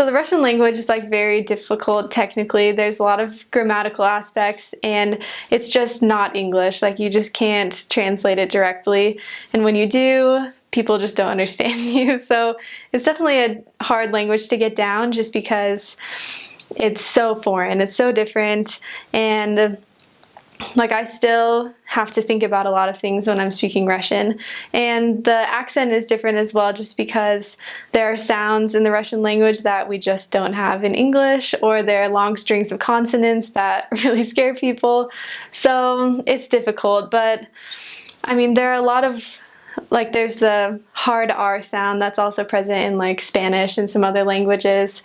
So the Russian language is like very difficult technically. There's a lot of grammatical aspects and it's just not English. Like you just can't translate it directly. And when you do, people just don't understand you. So it's definitely a hard language to get down just because it's so foreign, it's so different, and like I still have to think about a lot of things when I'm speaking Russian. And the accent is different as well just because there are sounds in the Russian language that we just don't have in English, or there are long strings of consonants that really scare people. So it's difficult, but I mean there are a lot of like there's the hard R sound that's also present in like Spanish and some other languages.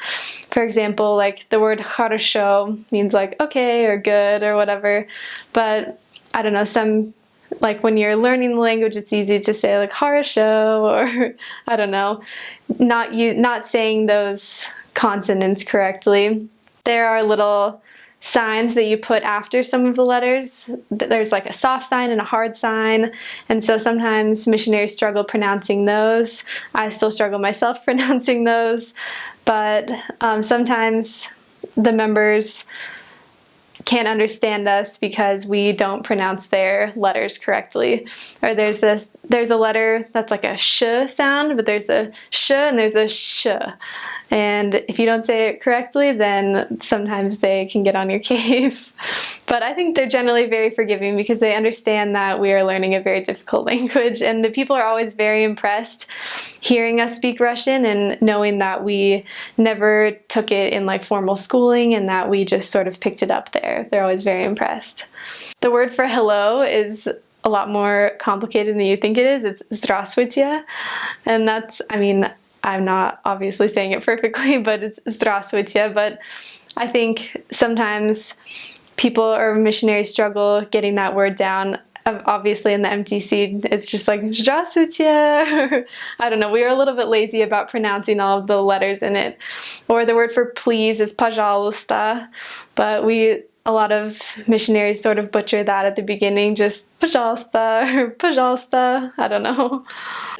For example, like the word хорошо means like okay or good or whatever, but I don't know, some like when you're learning the language it's easy to say like хорошо or I don't know, not saying those consonants correctly. There are little signs that you put after some of the letters. There's like a soft sign and a hard sign, and so sometimes missionaries struggle pronouncing those. I still struggle myself pronouncing those, but sometimes the members can't understand us because we don't pronounce their letters correctly. Or there's a letter that's like a sh sound, but there's a sh and there's a sh. And if you don't say it correctly, then sometimes they can get on your case. But I think they're generally very forgiving because they understand that we are learning a very difficult language, and the people are always very impressed hearing us speak Russian and knowing that we never took it in like formal schooling and that we just sort of picked it up there. They're always very impressed. The word for hello is a lot more complicated than you think it is. It's здравствуйте, and that's, I mean, I'm not obviously saying it perfectly, but it's здравствуйте. But I think sometimes people or missionaries struggle getting that word down. Obviously in the MTC, it's just like здравствуйте. I don't know, we are a little bit lazy about pronouncing all of the letters in it. Or the word for please is пожалуйста, but a lot of missionaries sort of butcher that at the beginning, just пожалуйста or пожалуйста, I don't know.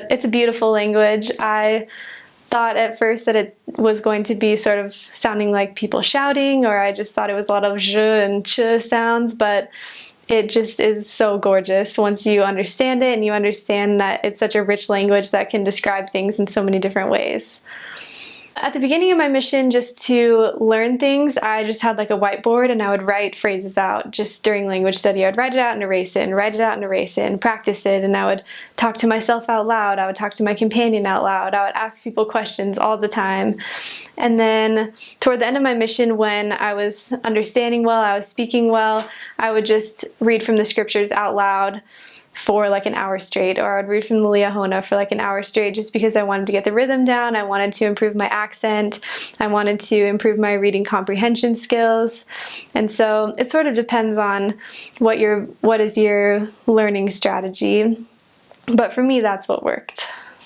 It's a beautiful language. I thought at first that it was going to be sort of sounding like people shouting, or I just thought it was a lot of zh and ch sounds, but it just is so gorgeous once you understand it and you understand that it's such a rich language that can describe things in so many different ways. At the beginning of my mission, just to learn things, I just had like a whiteboard and I would write phrases out just during language study. I would write it out and erase it and write it out and erase it and practice it, and I would talk to myself out loud. I would talk to my companion out loud. I would ask people questions all the time. And then toward the end of my mission, when I was understanding well, I was speaking well, I would just read from the scriptures out loud for like an hour straight, or I'd read from the Liahona for like an hour straight just because I wanted to get the rhythm down. I wanted to improve my accent. I wanted to improve my reading comprehension skills. And so it sort of depends on what is your learning strategy. But for me, that's what worked.